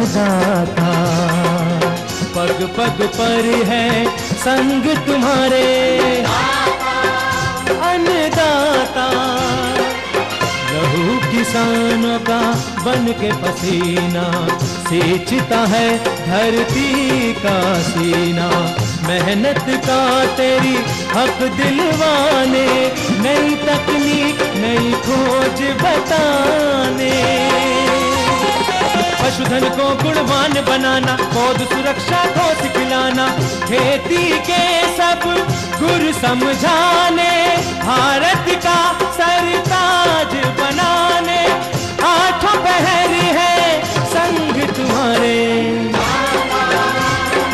अन्नदाता, पग पग पर है संग तुम्हारे अन्नदाता। लहू किसानों का बन के पसीना सींचता है धरती का सीना। मेहनत का तेरी हक दिलवाने, नई तकनीक नई खोज बताने। पशुधन को गुणवान बनाना, पौध सुरक्षा को सिखलाना, खेती के सब गुर समझाने, भारत का सरताज बनाने। आठों पहर है संग तुम्हारे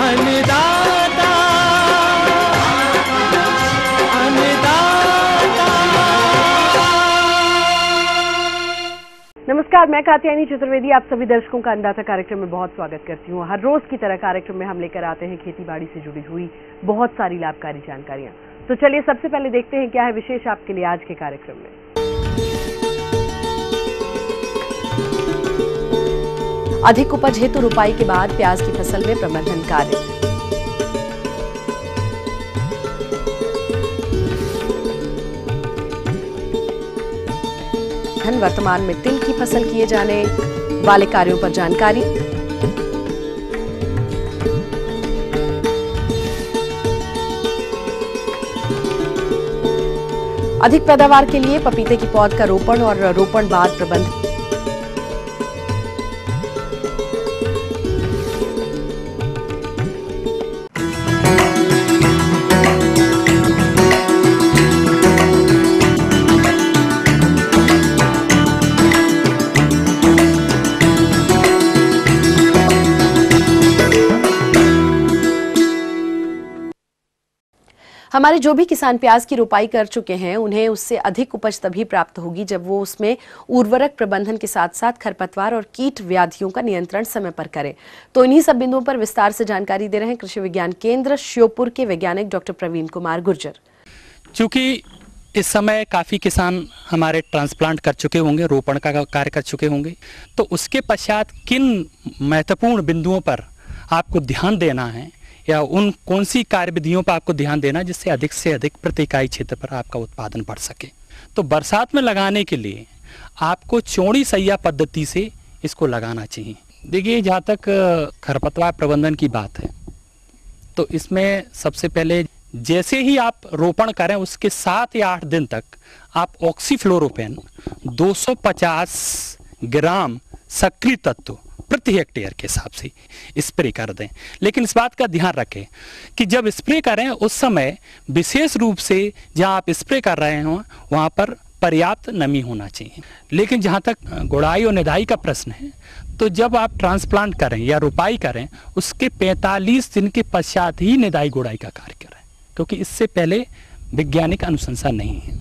अन्नदाता, अन्नदाता। नमस्कार, मैं कात्यायनी चतुर्वेदी आप सभी दर्शकों का अन्नदाता कार्यक्रम में बहुत स्वागत करती हूँ। हर रोज की तरह कार्यक्रम में हम लेकर आते हैं खेती बाड़ी से जुड़ी हुई बहुत सारी लाभकारी जानकारियां। तो चलिए सबसे पहले देखते हैं क्या है विशेष आपके लिए आज के कार्यक्रम में। अधिक उपज हेतु रुपाई के बाद प्याज की फसल में प्रबंधन कार्य। वर्तमान में तिल की फसल किए जाने वाले कार्यों पर जानकारी। अधिक पैदावार के लिए पपीते की पौध का रोपण और रोपण बाद प्रबंध। हमारे जो भी किसान प्याज की रोपाई कर चुके हैं उन्हें उससे अधिक उपज तभी प्राप्त होगी जब वो उसमें उर्वरक प्रबंधन के साथ साथ खरपतवार और कीट व्याधियों का नियंत्रण समय पर करें। तो इन्हीं सब बिंदुओं पर विस्तार से जानकारी दे रहे हैं कृषि विज्ञान केंद्र श्योपुर के वैज्ञानिक डॉक्टर प्रवीण कुमार गुर्जर। चूंकि इस समय काफ़ी किसान हमारे ट्रांसप्लांट कर चुके होंगे, रोपण का कार्य कर चुके होंगे, तो उसके पश्चात किन महत्वपूर्ण बिंदुओं पर आपको ध्यान देना है या उन कौन सी कार्यविधियों पर आपको ध्यान देना जिससे अधिक प्रति इकाई क्षेत्र पर आपका उत्पादन बढ़ सके। तो बरसात में लगाने के लिए आपको चौड़ी सैया पद्धति से इसको लगाना चाहिए। देखिए, जहाँ तक खरपतवार प्रबंधन की बात है तो इसमें सबसे पहले जैसे ही आप रोपण करें उसके 7 या 8 दिन तक आप ऑक्सीफ्लोरोपेन 250 ग्राम सक्रिय तत्व प्रति हेक्टेयर के हिसाब से स्प्रे कर दें। लेकिन इस बात का ध्यान रखें कि जब स्प्रे करें उस समय विशेष रूप से जहां आप स्प्रे कर रहे हों वहां पर पर्याप्त नमी होना चाहिए। लेकिन जहां तक गुड़ाई और निदाई का प्रश्न है तो जब आप ट्रांसप्लांट करें या रोपाई करें उसके 45 दिन के पश्चात ही निदाई गुड़ाई का कार्य करें, क्योंकि इससे पहले वैज्ञानिक अनुशंसा नहीं है।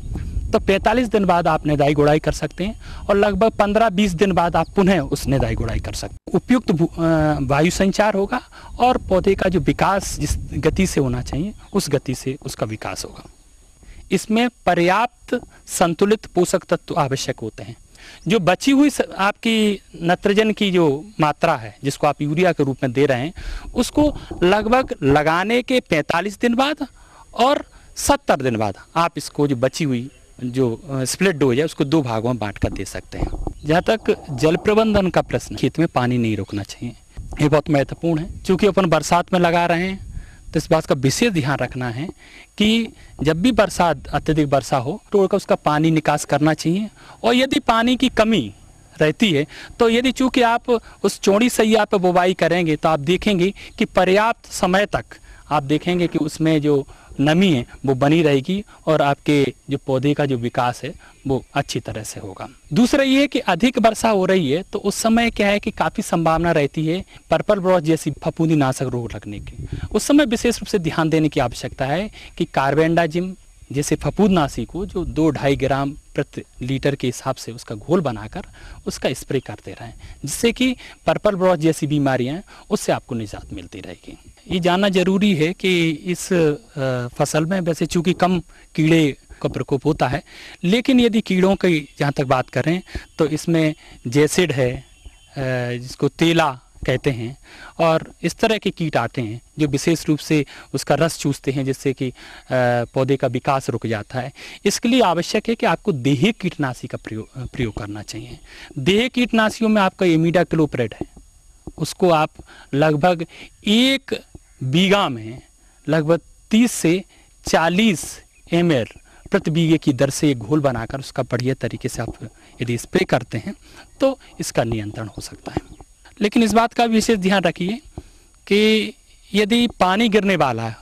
तो 45 दिन बाद आप निदाई गुड़ाई कर सकते हैं और लगभग 15-20 दिन बाद आप पुनः उस निदाई गुड़ाई कर सकते हैं। उपयुक्त वायु संचार होगा और पौधे का जो विकास जिस गति से होना चाहिए उस गति से उसका विकास होगा। इसमें पर्याप्त संतुलित पोषक तत्व आवश्यक होते हैं। जो बची हुई आपकी नाइट्रोजन की जो मात्रा है जिसको आप यूरिया के रूप में दे रहे हैं उसको लगभग लगाने के 45 दिन बाद और 70 दिन बाद आप इसको जो बची हुई जो स्प्लिट डोज है उसको 2 भागों में बांट कर दे सकते हैं। जहाँ तक जल प्रबंधन का प्रश्न, खेत में पानी नहीं रोकना चाहिए, ये बहुत महत्वपूर्ण है। क्योंकि अपन बरसात में लगा रहे हैं तो इस बात का विशेष ध्यान रखना है कि जब भी बरसात अत्यधिक वर्षा हो तो उसका पानी निकास करना चाहिए। और यदि पानी की कमी रहती है तो यदि चूंकि आप उस चौड़ी सैया पर बुवाई करेंगे तो आप देखेंगे कि पर्याप्त समय तक आप देखेंगे कि उसमें जो नमी है वो बनी रहेगी और आपके जो पौधे का जो विकास है वो अच्छी तरह से होगा। दूसरा ये है कि अधिक वर्षा हो रही है तो उस समय क्या है कि काफ़ी संभावना रहती है पर्पल ब्लॉट जैसी फफूंदी नाशक रोग लगने की। उस समय विशेष रूप से ध्यान देने की आवश्यकता है कि कार्बेंडाजिम जैसे फफूंदनाशी को जो 2-2.5 ग्राम प्रति लीटर के हिसाब से उसका घोल बनाकर उसका स्प्रे करते रहें, जिससे कि पर्पल ब्लॉट जैसी बीमारियां हैं उससे आपको निजात मिलती रहेगी। ये जानना जरूरी है कि इस फसल में वैसे चूंकि कम कीड़े का प्रकोप होता है, लेकिन यदि कीड़ों की जहाँ तक बात करें तो इसमें जैसिड है जिसको तेला कहते हैं, और इस तरह के कीट आते हैं जो विशेष रूप से उसका रस चूसते हैं, जिससे कि पौधे का विकास रुक जाता है। इसके लिए आवश्यक है कि आपको देही कीटनाशी का प्रयोग करना चाहिए। देही कीटनाशियों में आपका इमिडाक्लोप्रिड है, उसको आप लगभग 1 बीघा में लगभग 30 से 40 ml प्रति बीघे की दर से एक घोल बनाकर उसका बढ़िया तरीके से आप यदि स्प्रे करते हैं तो इसका नियंत्रण हो सकता है। लेकिन इस बात का विशेष ध्यान रखिए कि यदि पानी गिरने वाला है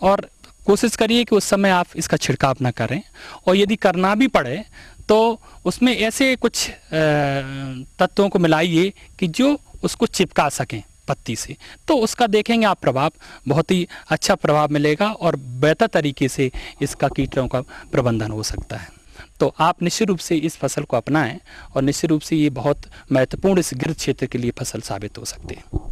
और कोशिश करिए कि उस समय आप इसका छिड़काव ना करें, और यदि करना भी पड़े तो उसमें ऐसे कुछ तत्वों को मिलाइए कि जो उसको चिपका सकें पत्ती से, तो उसका देखेंगे आप प्रभाव, बहुत ही अच्छा प्रभाव मिलेगा और बेहतर तरीके से इसका कीटों का प्रबंधन हो सकता है। तो आप निश्चित रूप से इस फसल को अपनाएं और निश्चित रूप से ये बहुत महत्वपूर्ण इस गिर क्षेत्र के लिए फसल साबित हो सकती है।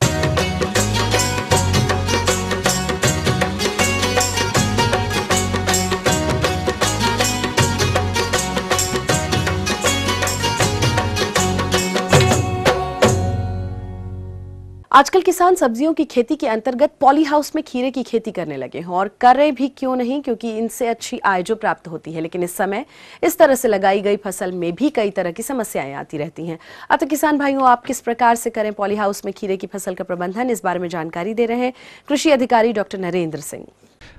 आजकल किसान सब्जियों की खेती के अंतर्गत पॉली हाउस में खीरे की खेती करने लगे हैं, और कर रहे भी क्यों नहीं, क्योंकि इनसे अच्छी आय जो प्राप्त होती है। लेकिन इस समय इस तरह से लगाई गई फसल में भी कई तरह की समस्याएं आती रहती हैं। अतः किसान भाइयों, आप किस प्रकार से करें पॉली हाउस में खीरे की फसल का प्रबंधन, इस बारे में जानकारी दे रहे हैं कृषि अधिकारी डॉक्टर नरेंद्र सिंह।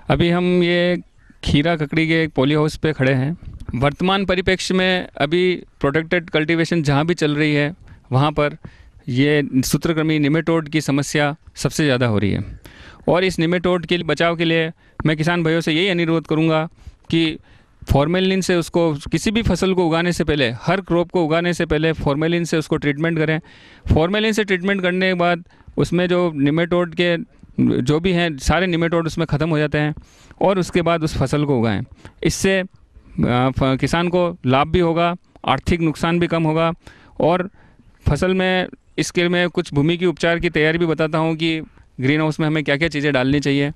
अभी हम ये खीरा ककड़ी के एक पॉली हाउस पे खड़े हैं। वर्तमान परिप्रेक्ष्य में अभी प्रोटेक्टेड कल्टीवेशन जहाँ भी चल रही है वहाँ पर ये सूत्रकृमि निमेटोड की समस्या सबसे ज़्यादा हो रही है, और इस निमेटोड के बचाव के लिए मैं किसान भाइयों से यही अनुरोध करूँगा कि फॉर्मेलिन से उसको, किसी भी फसल को उगाने से पहले, हर क्रॉप को उगाने से पहले फॉर्मेलिन से उसको ट्रीटमेंट करें। फॉर्मेलिन से ट्रीटमेंट करने के बाद उसमें जो निमेटोड के जो भी हैं सारे निमेटोड उसमें ख़त्म हो जाते हैं, और उसके बाद उस फसल को उगाएं। इससे किसान को लाभ भी होगा, आर्थिक नुकसान भी कम होगा, और फसल में इसके में कुछ भूमि की उपचार की तैयारी भी बताता हूँ कि ग्रीन हाउस में हमें क्या क्या चीज़ें डालनी चाहिए।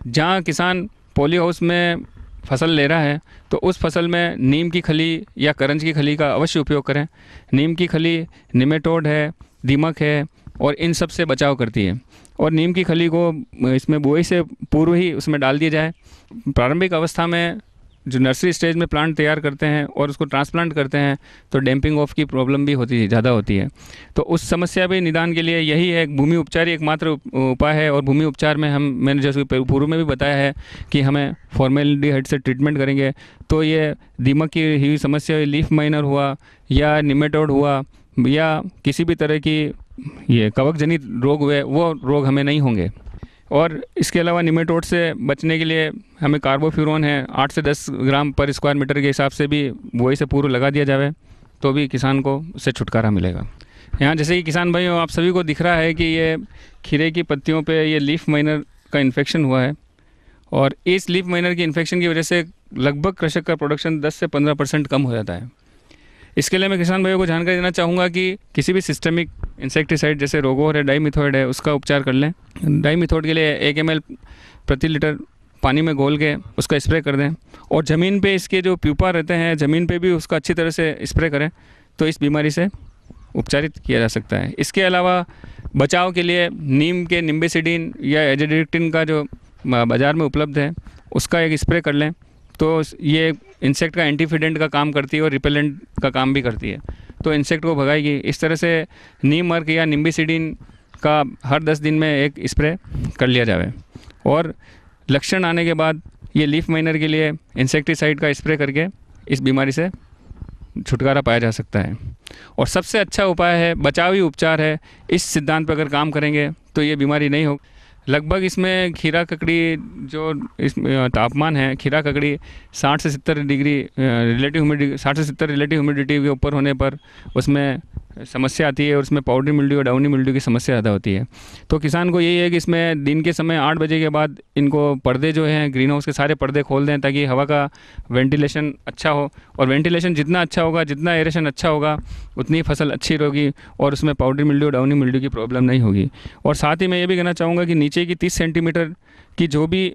जहाँ किसान पॉली हाउस में फसल ले रहा है तो उस फसल में नीम की खली या करंज की खली का अवश्य उपयोग करें। नीम की खली निमेटोड है, दीमक है, और इन सब से बचाव करती है। और नीम की खली को इसमें बुआई से पूर्व ही उसमें डाल दिया जाए। प्रारंभिक अवस्था में जो नर्सरी स्टेज में प्लांट तैयार करते हैं और उसको ट्रांसप्लांट करते हैं तो डैम्पिंग ऑफ की प्रॉब्लम भी ज़्यादा होती है। तो उस समस्या भी निदान के लिए यही है, भूमि उपचार ही एकमात्र उपाय है। और भूमि उपचार में मैंने जैसे पूर्व में भी बताया है कि हमें फॉर्मेल्डिहाइड से ट्रीटमेंट करेंगे तो ये दीमक की हुई समस्या, लीफ माइनर हुआ या निमेटोड हुआ या किसी भी तरह की ये कवक जनित रोग हुए, वो रोग हमें नहीं होंगे। और इसके अलावा निमेटोड से बचने के लिए हमें कार्बोफ्यूरॉन है 8 से 10 ग्राम पर स्क्वायर मीटर के हिसाब से भी बुआई से पूर्व लगा दिया जाए तो भी किसान को उससे छुटकारा मिलेगा। यहाँ जैसे कि किसान भाइयों आप सभी को दिख रहा है कि ये खीरे की पत्तियों पे ये लीफ माइनर का इन्फेक्शन हुआ है, और इस लीफ माइनर की इन्फेक्शन की वजह से लगभग कृषक का प्रोडक्शन 10 से 15% कम हो जाता है। इसके लिए मैं किसान भाइयों को जानकारी देना चाहूँगा कि किसी भी सिस्टेमिक इंसेक्टिसाइड जैसे रोगोर है, डाइमिथोइड है, उसका उपचार कर लें। डाइमिथोइड के लिए 1 ml प्रति लीटर पानी में घोल के उसका स्प्रे कर दें, और ज़मीन पे इसके जो प्यूपा रहते हैं ज़मीन पे भी उसका अच्छी तरह से स्प्रे करें तो इस बीमारी से उपचारित किया जा सकता है। इसके अलावा बचाव के लिए नीम के निम्बेसिडिन या एजाडिरेक्टिन का जो बाज़ार में उपलब्ध है उसका एक स्प्रे कर लें तो ये इंसेक्ट का एंटीफिडेंट का काम करती है और रिपेलेंट का काम भी करती है, तो इंसेक्ट को भगाएगी। इस तरह से नीम अर्क या निम्बेसिडिन का हर 10 दिन में एक स्प्रे कर लिया जाए, और लक्षण आने के बाद ये लीफ माइनर के लिए इंसेक्टिसाइड का स्प्रे करके इस बीमारी से छुटकारा पाया जा सकता है। और सबसे अच्छा उपाय है बचावी उपचार है। इस सिद्धांत पर अगर काम करेंगे तो ये बीमारी नहीं हो। लगभग इसमें खीरा ककड़ी जो इस तापमान है, खीरा ककड़ी 60 से 70 डिग्री रिलेटिव ह्यूमिडिटी, 60 से 70 रिलेटिव ह्यूमिडिटी के ऊपर होने पर उसमें समस्या आती है, और उसमें पाउडरी मिल्ड्यू और डाउनी मिल्ड्यू की समस्या ज़्यादा होती है। तो किसान को यही है कि इसमें दिन के समय 8 बजे के बाद इनको पर्दे जो हैं ग्रीन हाउस के सारे पर्दे खोल दें ताकि हवा का वेंटिलेशन अच्छा हो, और वेंटिलेशन जितना अच्छा होगा, जितना एरेशन अच्छा होगा, उतनी फसल अच्छी होगी और उसमें पाउडरी मिल्ड्यू और डाउनी मिल्ड्यू की प्रॉब्लम नहीं होगी। और साथ ही मैं ये भी कहना चाहूँगा कि नीचे की 30 सेंटीमीटर की जो भी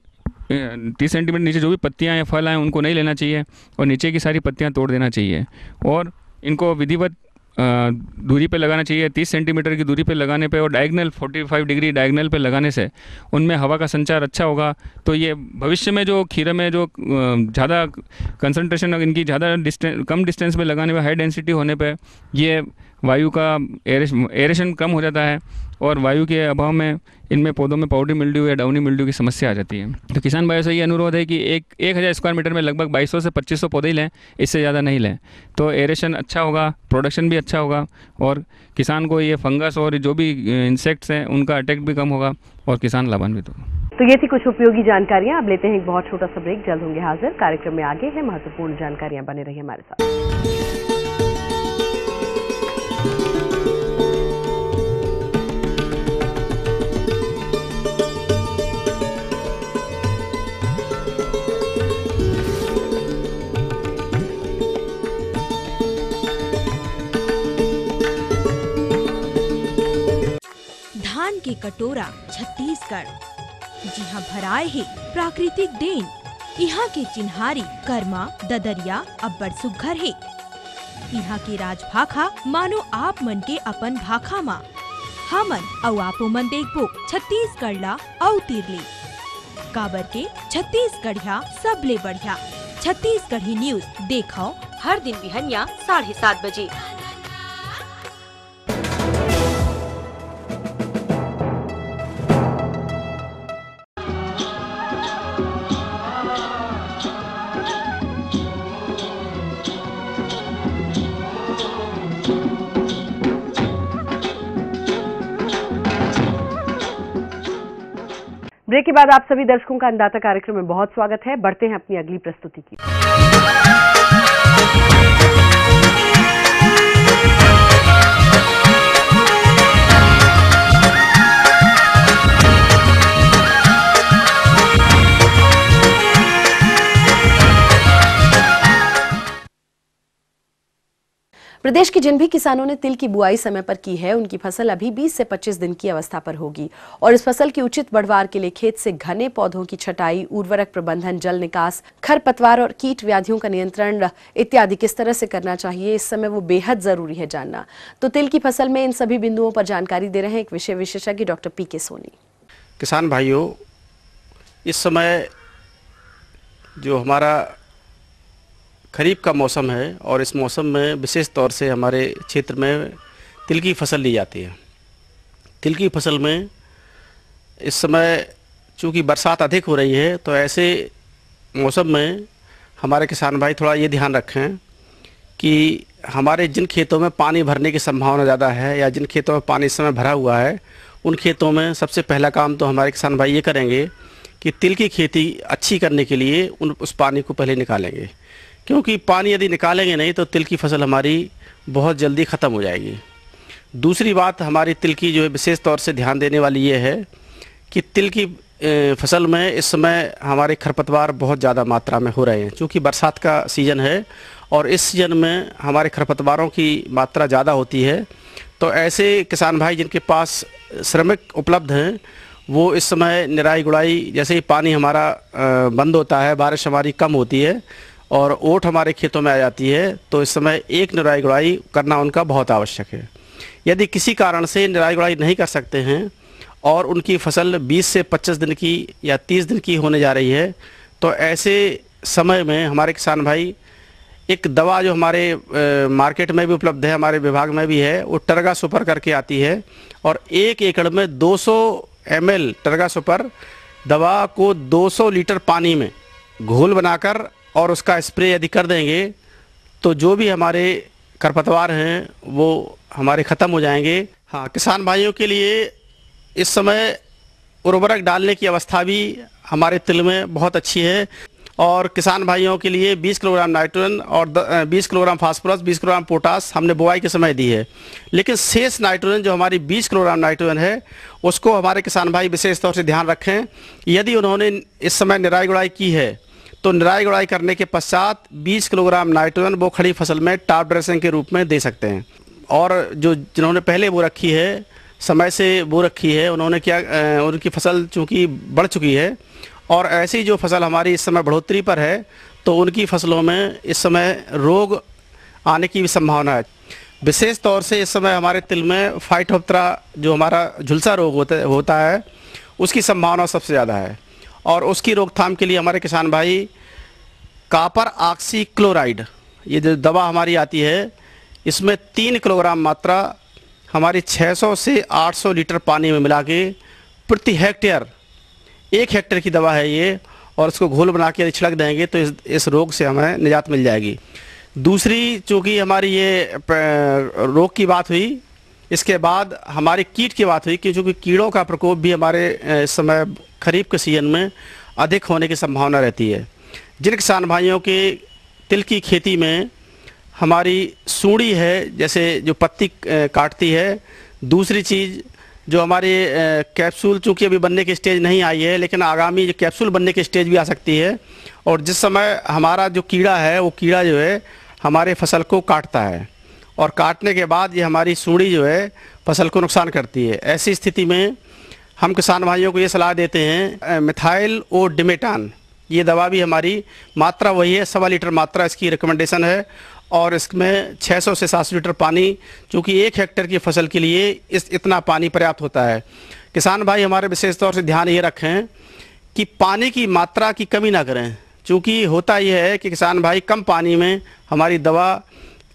30 सेंटीमीटर नीचे जो भी पत्तियाँ या फल आएँ उनको नहीं लेना चाहिए, और नीचे की सारी पत्तियाँ तोड़ देना चाहिए, और इनको विधिवत दूरी पे लगाना चाहिए, 30 सेंटीमीटर की दूरी पे लगाने पे और डायगनल 45 डिग्री डायगनल पे लगाने से उनमें हवा का संचार अच्छा होगा। तो ये भविष्य में जो खीरे में जो ज़्यादा कंसंट्रेशन इनकी ज़्यादा कम डिस्टेंस पे लगाने पे, हाई डेंसिटी होने पे ये वायु का एरेशन कम हो जाता है और वायु के अभाव में इनमें पौधों में पाउडरी मिल्ड्यू या डाउनी मिल्ड्यू की समस्या आ जाती है। तो किसान भाइयों से ये अनुरोध है कि 1000 स्क्वायर मीटर में लगभग 2200 से 2500 पौधे ही लें, इससे ज़्यादा नहीं लें। तो एरेशन अच्छा होगा, प्रोडक्शन भी अच्छा होगा और किसान को ये फंगस और जो भी इंसेक्ट्स हैं उनका अटैक भी कम होगा और किसान लाभान्वित होगा। तो ये थी कुछ उपयोगी जानकारियां। अब लेते हैं एक बहुत छोटा सा ब्रेक, जल्द होंगे हाजिर। कार्यक्रम में आगे है महत्वपूर्ण जानकारियां, बने रहिए हमारे साथ। धान के कटोरा छत्तीसगढ़, जी हाँ, भराए है प्राकृतिक देन। यहाँ के चिन्हारी कर्मा ददरिया अब्बड़ सुघ्घर है। यहाँ के राज भाखा मानो आप मन के अपन भाखा मा हमन अउ आपो मन देखबो छत्तीसगढ़ ला अउ तीरले काबर के छत्तीसगढ़िया सबले बढ़िया। छत्तीसगढ़ी न्यूज देखो हर दिन बिहनिया 7:30 बजे। ब्रेक के बाद आप सभी दर्शकों का अन्नदाता कार्यक्रम में बहुत स्वागत है। बढ़ते हैं अपनी अगली प्रस्तुति की। प्रदेश के जिन भी किसानों ने तिल की बुआई समय पर की है, उनकी फसल अभी 20 से 25 दिन की अवस्था पर होगी और इस फसल की उचित बढ़वार के लिए खेत से घने पौधों की छटाई, उर्वरक प्रबंधन, जल निकास, खरपतवार और कीट व्याधियों का नियंत्रण इत्यादि किस तरह से करना चाहिए, इस समय वो बेहद जरूरी है जानना। तो तिल की फसल में इन सभी बिंदुओं पर जानकारी दे रहे हैं एक विषय विशेषज्ञ डॉक्टर पीके सोनी। किसान भाइयों, इस समय जो हमारा खरीफ का मौसम है और इस मौसम में विशेष तौर से हमारे क्षेत्र में तिल की फसल ली जाती है। तिल की फसल में इस समय चूँकि बरसात अधिक हो रही है, तो ऐसे मौसम में हमारे किसान भाई थोड़ा ये ध्यान रखें कि हमारे जिन खेतों में पानी भरने की संभावना ज़्यादा है या जिन खेतों में पानी इस समय भरा हुआ है, उन खेतों में सबसे पहला काम तो हमारे किसान भाई ये करेंगे कि तिल की खेती अच्छी करने के लिए उस पानी को पहले निकालेंगे, क्योंकि पानी यदि निकालेंगे नहीं तो तिल की फसल हमारी बहुत जल्दी ख़त्म हो जाएगी। दूसरी बात हमारी तिल की जो है विशेष तौर से ध्यान देने वाली ये है कि तिल की फसल में इस समय हमारे खरपतवार बहुत ज़्यादा मात्रा में हो रहे हैं। चूँकि बरसात का सीज़न है और इस सीज़न में हमारे खरपतवारों की मात्रा ज़्यादा होती है, तो ऐसे किसान भाई जिनके पास श्रमिक उपलब्ध हैं, वो इस समय निराई गुड़ाई, जैसे ही पानी हमारा बंद होता है, बारिश हमारी कम होती है और ओट हमारे खेतों में आ जाती है, तो इस समय एक निराई गुड़ाई करना उनका बहुत आवश्यक है। यदि किसी कारण से निराई गुड़ाई नहीं कर सकते हैं और उनकी फसल 20 से 25 दिन की या 30 दिन की होने जा रही है, तो ऐसे समय में हमारे किसान भाई एक दवा जो हमारे मार्केट में भी उपलब्ध है, हमारे विभाग में भी है, वो टर्गा सुपर करके आती है और 1 एकड़ में 200 ml टर्गा सुपर दवा को 200 लीटर पानी में घोल बनाकर और उसका स्प्रे यदि कर देंगे तो जो भी हमारे खरपतवार हैं वो हमारे ख़त्म हो जाएंगे। हाँ, किसान भाइयों के लिए इस समय उर्वरक डालने की अवस्था भी हमारे तिल में बहुत अच्छी है और किसान भाइयों के लिए 20 किलोग्राम नाइट्रोजन और 20 किलोग्राम फास्फोरस, 20 किलोग्राम पोटास हमने बुआई के समय दी है। लेकिन शेष नाइट्रोजन जो हमारी 20 किलोग्राम नाइट्रोजन है, उसको हमारे किसान भाई विशेष तौर से ध्यान रखें। यदि उन्होंने इस समय निराई गुड़ाई की है तो निराई गुड़ाई करने के पश्चात 20 किलोग्राम नाइट्रोजन वो खड़ी फसल में टॉप ड्रेसिंग के रूप में दे सकते हैं। और जिन्होंने पहले बो रखी है, समय से बो रखी है, उन्होंने क्या, उनकी फसल चूँकि बढ़ चुकी है और ऐसी जो फसल हमारी इस समय बढ़ोतरी पर है, तो उनकी फसलों में इस समय रोग आने की भी संभावना है। विशेष तौर से इस समय हमारे तिल में फाइटोप्तरा जो हमारा झुलसा रोग होता है उसकी संभावना सबसे ज़्यादा है, और उसकी रोकथाम के लिए हमारे किसान भाई कॉपर ऑक्सी क्लोराइड ये जो दवा हमारी आती है, इसमें 3 किलोग्राम मात्रा हमारी 600 से 800 लीटर पानी में मिला के प्रति हेक्टेयर, 1 हेक्टेयर की दवा है ये, और इसको घोल बना के छिड़क देंगे तो इस रोग से हमें निजात मिल जाएगी। दूसरी चूँकि हमारी ये रोग की बात हुई, इसके बाद हमारी कीट की बात हुई कि चूँकि कीड़ों का प्रकोप भी हमारे इस समय खरीफ के सीजन में अधिक होने की संभावना रहती है। जिन किसान भाइयों के तिल की खेती में हमारी सूंडी है, जैसे जो पत्ती काटती है, दूसरी चीज़ जो हमारे कैप्सूल चूँकि अभी बनने की स्टेज नहीं आई है, लेकिन आगामी जो कैप्सूल बनने की स्टेज भी आ सकती है, और जिस समय हमारा जो कीड़ा है वो कीड़ा जो है हमारे फसल को काटता है, और काटने के बाद ये हमारी सूंडी जो है फसल को नुकसान करती है। ऐसी स्थिति में हम किसान भाइयों को ये सलाह देते हैं, मिथाइल और डिमेटान ये दवा भी हमारी मात्रा वही है, 1.25 लीटर मात्रा इसकी रिकमेंडेशन है, और इसमें 600 से 700 लीटर पानी, चूँकि 1 हेक्टेयर की फसल के लिए इतना पानी पर्याप्त होता है। किसान भाई हमारे विशेष तौर से ध्यान ये रखें कि पानी की मात्रा की कमी ना करें, चूँकि होता यह है कि किसान भाई कम पानी में हमारी दवा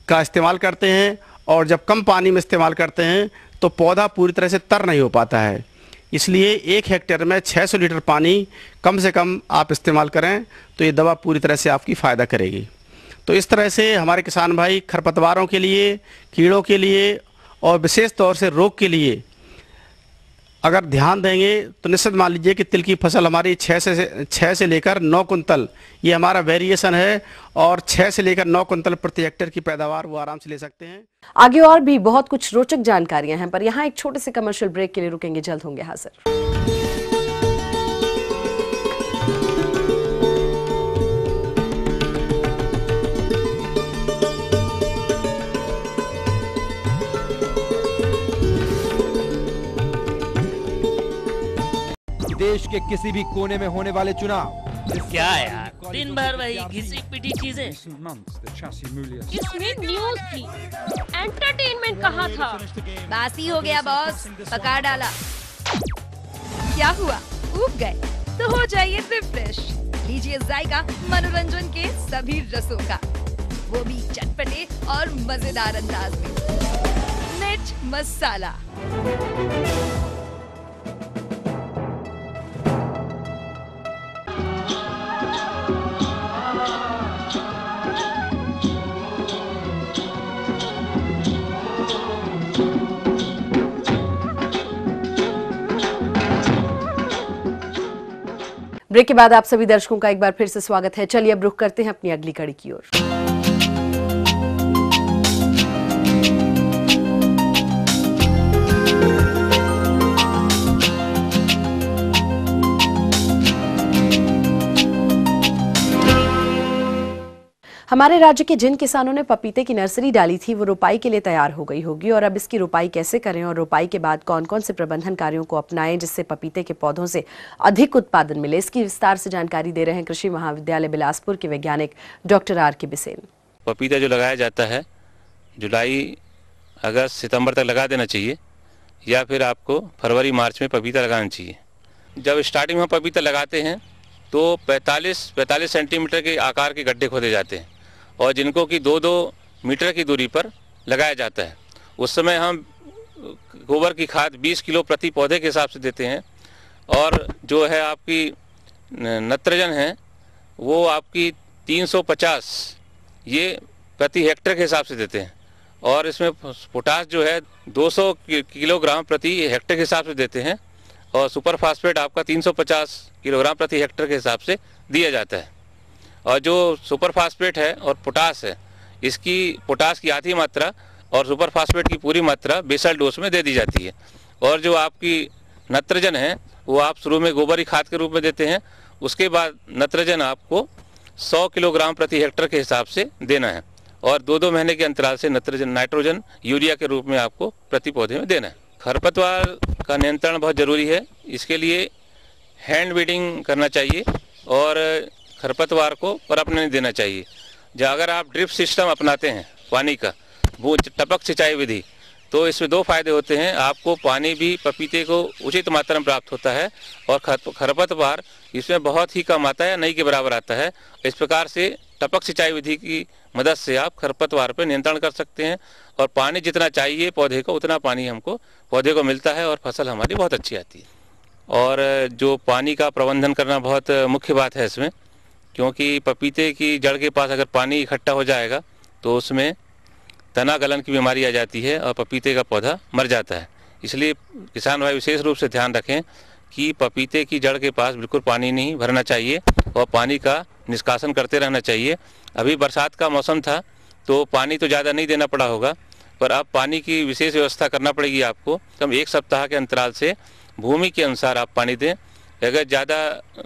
का इस्तेमाल करते हैं, और जब कम पानी में इस्तेमाल करते हैं तो पौधा पूरी तरह से तर नहीं हो पाता है। इसलिए 1 हेक्टेयर में 600 लीटर पानी कम से कम आप इस्तेमाल करें तो ये दवा पूरी तरह से आपकी फ़ायदा करेगी। तो इस तरह से हमारे किसान भाई खरपतवारों के लिए, कीड़ों के लिए और विशेष तौर से रोग के लिए अगर ध्यान देंगे तो निश्चित मान लीजिए कि तिल की फसल हमारी 6 से लेकर 9 कुंतल ये हमारा वेरिएशन है, और 6 से लेकर 9 कुंतल प्रति हेक्टेयर की पैदावार वो आराम से ले सकते हैं। आगे और भी बहुत कुछ रोचक जानकारियां हैं, पर यहाँ एक छोटे से कमर्शियल ब्रेक के लिए रुकेंगे, जल्द होंगे हाजिर। देश के किसी भी कोने में होने वाले चुनाव, क्या यार, दिन भर वही घिसी पिटी चीजें। इसमें न्यूज थी, एंटरटेनमेंट कहाँ था? बासी हो गया बॉस, पका डाला। क्या हुआ, ऊब गए? तो हो जाइए रिफ्रेश, लीजिए जायका मनोरंजन के सभी रसों का, वो भी चटपटे और मजेदार अंदाज में। मिर्च मसाला। ब्रेक के बाद आप सभी दर्शकों का एक बार फिर से स्वागत है। चलिए अब रुख करते हैं अपनी अगली कड़ी की ओर। हमारे राज्य के जिन किसानों ने पपीते की नर्सरी डाली थी वो रोपाई के लिए तैयार हो गई होगी, और अब इसकी रोपाई कैसे करें और रोपाई के बाद कौन कौन से प्रबंधन कार्यों को अपनाएं जिससे पपीते के पौधों से अधिक उत्पादन मिले, इसकी विस्तार से जानकारी दे रहे हैं कृषि महाविद्यालय बिलासपुर के वैज्ञानिक डॉक्टर R.K. बिसेन। पपीता जो लगाया जाता है जुलाई अगस्त सितंबर तक लगा देना चाहिए, या फिर आपको फरवरी मार्च में पपीता लगाना चाहिए। जब स्टार्टिंग में पपीता लगाते हैं तो 45 सेंटीमीटर के आकार के गड्ढे खोदे जाते हैं, और जिनको कि 2-2 मीटर की दूरी पर लगाया जाता है। उस समय हम गोबर की खाद 20 किलो प्रति पौधे के हिसाब से देते हैं, और जो है आपकी नत्रजन है वो आपकी 350 ये प्रति हेक्टेयर के हिसाब से देते हैं, और इसमें पोटास जो है 200 किलोग्राम प्रति हेक्टेयर के हिसाब से देते हैं, और सुपर फास्फेट आपका 350 किलोग्राम प्रति हेक्टेयर के हिसाब से दिया जाता है। और जो सुपर फास्फेट है और पोटास है, इसकी पोटास की आधी मात्रा और सुपर फास्फेट की पूरी मात्रा बेसल डोज में दे दी जाती है। और जो आपकी नत्रजन है वो आप शुरू में गोबरी खाद के रूप में देते हैं, उसके बाद नत्रजन आपको 100 किलोग्राम प्रति हेक्टेयर के हिसाब से देना है, और 2-2 महीने के अंतराल से नाइट्रोजन यूरिया के रूप में आपको प्रति पौधे में देना है। खरपतवार का नियंत्रण बहुत ज़रूरी है, इसके लिए हैंड वीडिंग करना चाहिए और खरपतवार को पनपने नहीं देना चाहिए। जब अगर आप ड्रिप सिस्टम अपनाते हैं पानी का, टपक सिंचाई विधि, तो इसमें 2 फायदे होते हैं। आपको पानी भी पपीते को उचित मात्रा में प्राप्त होता है और खरपतवार इसमें बहुत ही कम आता है, नहीं के बराबर आता है। इस प्रकार से टपक सिंचाई विधि की मदद से आप खरपतवार पर नियंत्रण कर सकते हैं और पानी जितना चाहिए पौधे को उतना पानी हमको पौधे को मिलता है और फसल हमारी बहुत अच्छी आती है। और जो पानी का प्रबंधन करना बहुत मुख्य बात है इसमें, क्योंकि पपीते की जड़ के पास अगर पानी इकट्ठा हो जाएगा तो उसमें तना गलन की बीमारी आ जाती है और पपीते का पौधा मर जाता है। इसलिए किसान भाई विशेष रूप से ध्यान रखें कि पपीते की जड़ के पास बिल्कुल पानी नहीं भरना चाहिए और पानी का निष्कासन करते रहना चाहिए। अभी बरसात का मौसम था तो पानी तो ज़्यादा नहीं देना पड़ा होगा, पर अब पानी की विशेष व्यवस्था करना पड़ेगी आपको। कम 1 सप्ताह के अंतराल से भूमि के अनुसार आप पानी दें। अगर ज़्यादा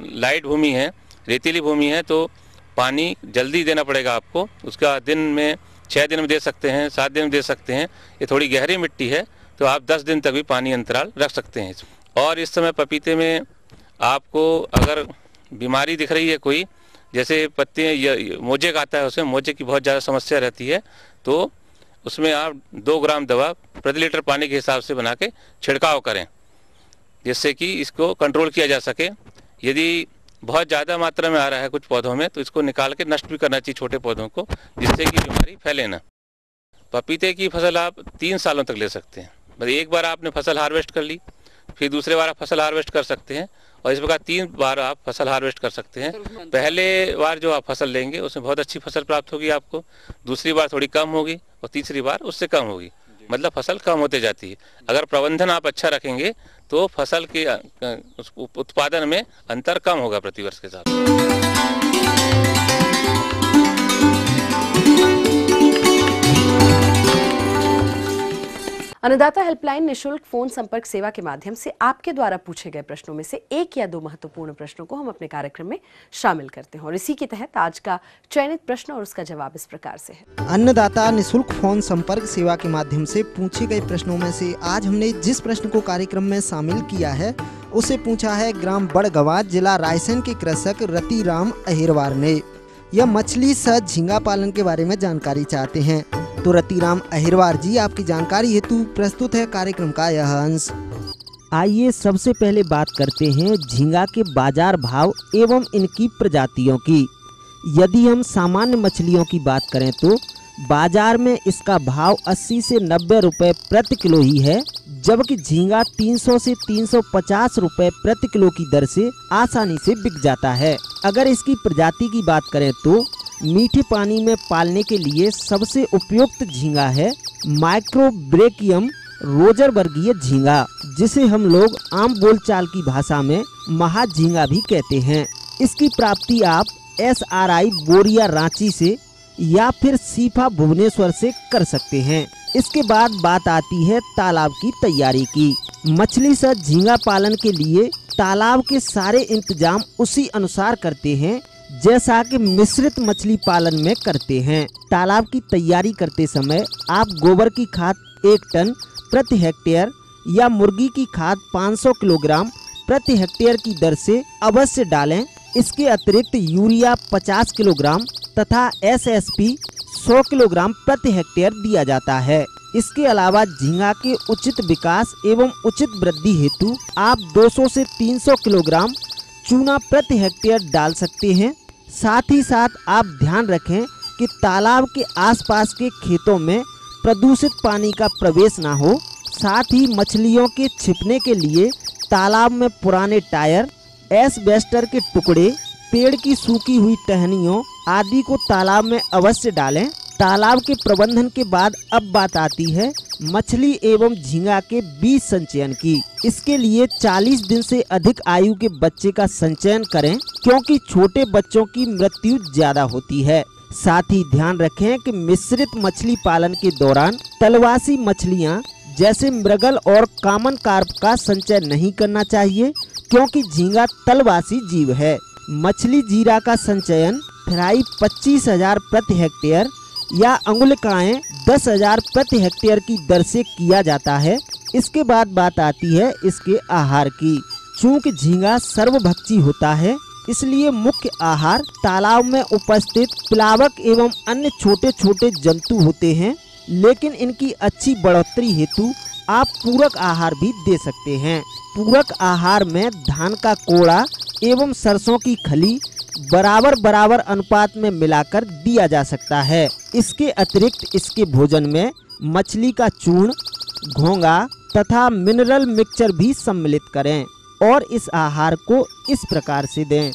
लाइट भूमि है, रेतीली भूमि है, तो पानी जल्दी देना पड़ेगा आपको। उसका दिन में 6 दिन में दे सकते हैं, 7 दिन में दे सकते हैं। ये थोड़ी गहरी मिट्टी है तो आप 10 दिन तक भी पानी अंतराल रख सकते हैं। और इस समय पपीते में आपको अगर बीमारी दिख रही है कोई, जैसे पत्ते मोजे का आता है, उसमें मोजे की बहुत ज़्यादा समस्या रहती है, तो उसमें आप 2 ग्राम दवा प्रति लीटर पानी के हिसाब से बना के छिड़काव करें, जिससे कि इसको कंट्रोल किया जा सके। यदि बहुत ज़्यादा मात्रा में आ रहा है कुछ पौधों में तो इसको निकाल के नष्ट भी करना चाहिए छोटे पौधों को, जिससे कि बीमारी फैले ना। पपीते की फसल आप 3 सालों तक ले सकते हैं। बस एक बार आपने फसल हार्वेस्ट कर ली, फिर दूसरे बार आप फसल हार्वेस्ट कर सकते हैं और इस प्रकार 3 बार आप फसल हार्वेस्ट कर सकते हैं। पहले बार जो आप फसल लेंगे उसमें बहुत अच्छी फसल प्राप्त होगी आपको, दूसरी बार थोड़ी कम होगी और तीसरी बार उससे कम होगी, मतलब फसल कम होते जाती है। अगर प्रबंधन आप अच्छा रखेंगे तो फसल के उत्पादन में अंतर कम होगा प्रतिवर्ष के साथ। अन्नदाता हेल्पलाइन निशुल्क फोन संपर्क सेवा के माध्यम से आपके द्वारा पूछे गए प्रश्नों में से 1 या 2 महत्वपूर्ण प्रश्नों को हम अपने कार्यक्रम में शामिल करते हैं और इसी के तहत आज का चयनित प्रश्न और उसका जवाब इस प्रकार से है। अन्नदाता निशुल्क फोन संपर्क सेवा के माध्यम से पूछे गए प्रश्नों में से आज हमने जिस प्रश्न को कार्यक्रम में शामिल किया है उसे पूछा है ग्राम बड़गवा, जिला रायसेन के कृषक रतिराम अहिरवार ने। यह मछली सह झींगा पालन के बारे में जानकारी चाहते हैं। तो रतिराम अहिरवार जी, आपकी जानकारी हेतु प्रस्तुत है कार्यक्रम का यह अंश। आइए सबसे पहले बात करते हैं झींगा के बाजार भाव एवं इनकी प्रजातियों की। यदि हम सामान्य मछलियों की बात करें तो बाजार में इसका भाव 80 से 90 रुपए प्रति किलो ही है, जबकि झींगा 300 से 350 रुपए प्रति किलो की दर से आसानी से बिक जाता है। अगर इसकी प्रजाति की बात करें तो मीठे पानी में पालने के लिए सबसे उपयुक्त झींगा है माइक्रोब्रेकियम रोजर वर्गीय झींगा, जिसे हम लोग आम बोलचाल की भाषा में महा झींगा भी कहते हैं। इसकी प्राप्ति आप SRI बोरिया रांची से या फिर सीफा भुवनेश्वर से कर सकते हैं। इसके बाद बात आती है तालाब की तैयारी की। मछली सह झींगा पालन के लिए तालाब के सारे इंतजाम उसी अनुसार करते हैं जैसा कि मिश्रित मछली पालन में करते हैं। तालाब की तैयारी करते समय आप गोबर की खाद 1 टन प्रति हेक्टेयर या मुर्गी की खाद 500 किलोग्राम प्रति हेक्टेयर की दर से अवश्य डालें। इसके अतिरिक्त यूरिया 50 किलोग्राम तथा SSP 100 किलोग्राम प्रति हेक्टेयर दिया जाता है। इसके अलावा झींगा के उचित विकास एवं उचित वृद्धि हेतु आप 200 से 300 किलोग्राम चूना प्रति हेक्टेयर डाल सकते हैं। साथ ही साथ आप ध्यान रखें कि तालाब के आसपास के खेतों में प्रदूषित पानी का प्रवेश ना हो। साथ ही मछलियों के छिपने के लिए तालाब में पुराने टायर, एस्बेस्टर के टुकड़े, पेड़ की सूखी हुई टहनियों आदि को तालाब में अवश्य डालें। तालाब के प्रबंधन के बाद अब बात आती है मछली एवं झींगा के बीज संचयन की। इसके लिए 40 दिन से अधिक आयु के बच्चे का संचयन करें, क्योंकि छोटे बच्चों की मृत्यु ज्यादा होती है। साथ ही ध्यान रखें कि मिश्रित मछली पालन के दौरान तलवासी मछलियां जैसे मृगल और कॉमन कार्प का संचय नहीं करना चाहिए, क्योंकि झींगा तलवासी जीव है। मछली जीरा का संचयन फ्राई 25,000 प्रति हेक्टेयर या अंगुलिकाएं 10,000 प्रति हेक्टेयर की दर से किया जाता है। इसके बाद बात आती है इसके आहार की। चूंकि झींगा सर्वभक्षी होता है, इसलिए मुख्य आहार तालाब में उपस्थित प्लावक एवं अन्य छोटे छोटे जंतु होते हैं। लेकिन इनकी अच्छी बढ़ोतरी हेतु आप पूरक आहार भी दे सकते हैं। पूरक आहार में धान का कोड़ा एवं सरसों की खली बराबर बराबर अनुपात में मिलाकर दिया जा सकता है। इसके अतिरिक्त इसके भोजन में मछली का चूर्ण, घोंगा तथा मिनरल मिक्सचर भी सम्मिलित करें और इस आहार को इस प्रकार से दें।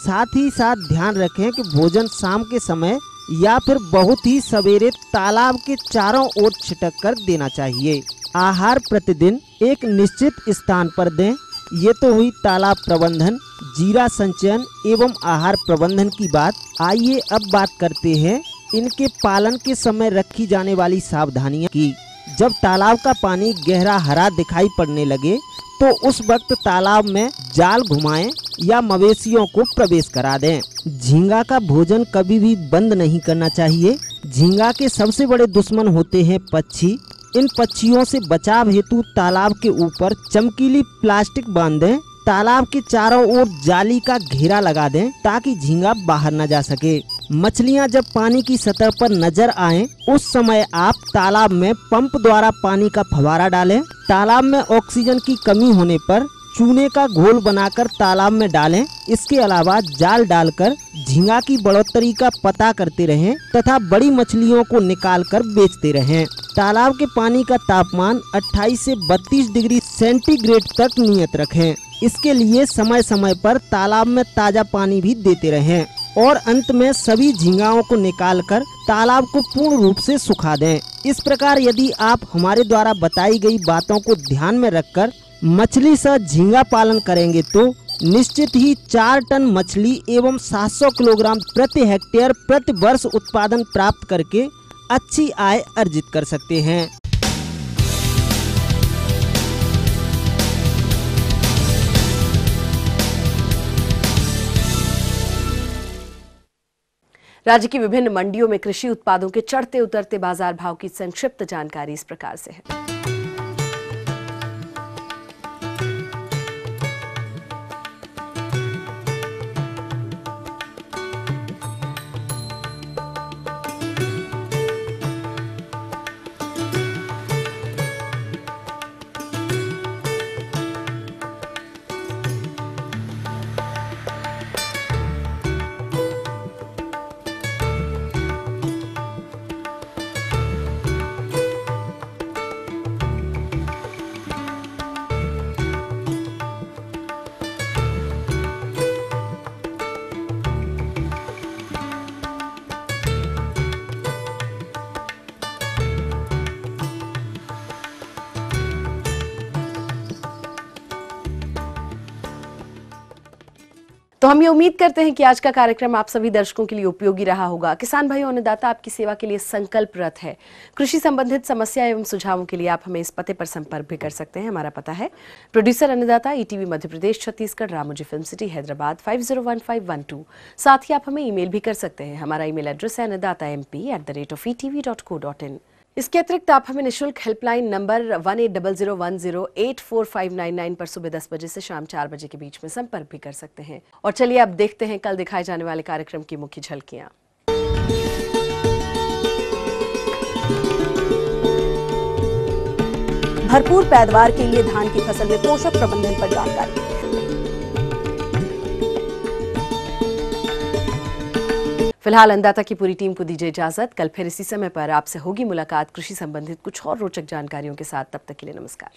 साथ ही साथ ध्यान रखें कि भोजन शाम के समय या फिर बहुत ही सवेरे तालाब के चारों ओर छिटक कर देना चाहिए। आहार प्रतिदिन एक निश्चित स्थान पर दें। ये तो हुई तालाब प्रबंधन, जीरा संचयन एवं आहार प्रबंधन की बात। आइए अब बात करते हैं इनके पालन के समय रखी जाने वाली सावधानियां की। जब तालाब का पानी गहरा हरा दिखाई पड़ने लगे तो उस वक्त तालाब में जाल घुमाएं या मवेशियों को प्रवेश करा दें। झींगा का भोजन कभी भी बंद नहीं करना चाहिए। झींगा के सबसे बड़े दुश्मन होते हैं पक्षी। इन पक्षियों से बचाव हेतु तालाब के ऊपर चमकीली प्लास्टिक बांध दें। तालाब के चारों ओर जाली का घेरा लगा दें ताकि झींगा बाहर न जा सके। मछलियां जब पानी की सतह पर नजर आएं, उस समय आप तालाब में पंप द्वारा पानी का फव्वारा डालें। तालाब में ऑक्सीजन की कमी होने पर चूने का घोल बनाकर तालाब में डालें। इसके अलावा जाल डालकर झींगा की बढ़ोतरी का पता करते रहें तथा बड़ी मछलियों को निकालकर बेचते रहें। तालाब के पानी का तापमान 28 से 32 डिग्री सेंटीग्रेड तक नियत रखें। इसके लिए समय समय पर तालाब में ताजा पानी भी देते रहें और अंत में सभी झींगाओं को निकालकर तालाब को पूर्ण रूप से सुखा दें। इस प्रकार यदि आप हमारे द्वारा बताई गई बातों को ध्यान में रखकर मछली सह झींगा पालन करेंगे तो निश्चित ही 4 टन मछली एवं 700 किलोग्राम प्रति हेक्टेयर प्रति वर्ष उत्पादन प्राप्त करके अच्छी आय अर्जित कर सकते हैं। राज्य की विभिन्न मंडियों में कृषि उत्पादों के चढ़ते उतरते बाजार भाव की संक्षिप्त जानकारी इस प्रकार से है। तो हम ये उम्मीद करते हैं कि आज का कार्यक्रम आप सभी दर्शकों के लिए उपयोगी रहा होगा। किसान भाई और अन्नदाता आपकी सेवा के लिए संकल्परत है। कृषि संबंधित समस्या एवं सुझावों के लिए आप हमें इस पते पर संपर्क भी कर सकते हैं। हमारा पता है प्रोड्यूसर अन्नदाता, ETV Madhya Pradesh Chhattisgarh, Ramoji film city Hyderabad 501512। साथ ही आप हमें ईमेल भी कर सकते हैं। हमारा ईमेल एड्रेस है annadatamp@etv.co.in। इसके अतिरिक्त आप हमें निःशुल्क हेल्पलाइन नंबर 180010845999 पर सुबह 10 बजे से शाम 4 बजे के बीच में संपर्क भी कर सकते हैं। और चलिए अब देखते हैं कल दिखाए जाने वाले कार्यक्रम की मुख्य झलकियां। भरपूर पैदावार के लिए धान की फसल में पोषक प्रबंधन पर जानकारी। फिलहाल अन्नदाता की पूरी टीम को दीजिए इजाजत। कल फिर इसी समय पर आपसे होगी मुलाकात कृषि संबंधित कुछ और रोचक जानकारियों के साथ। तब तक के लिए नमस्कार।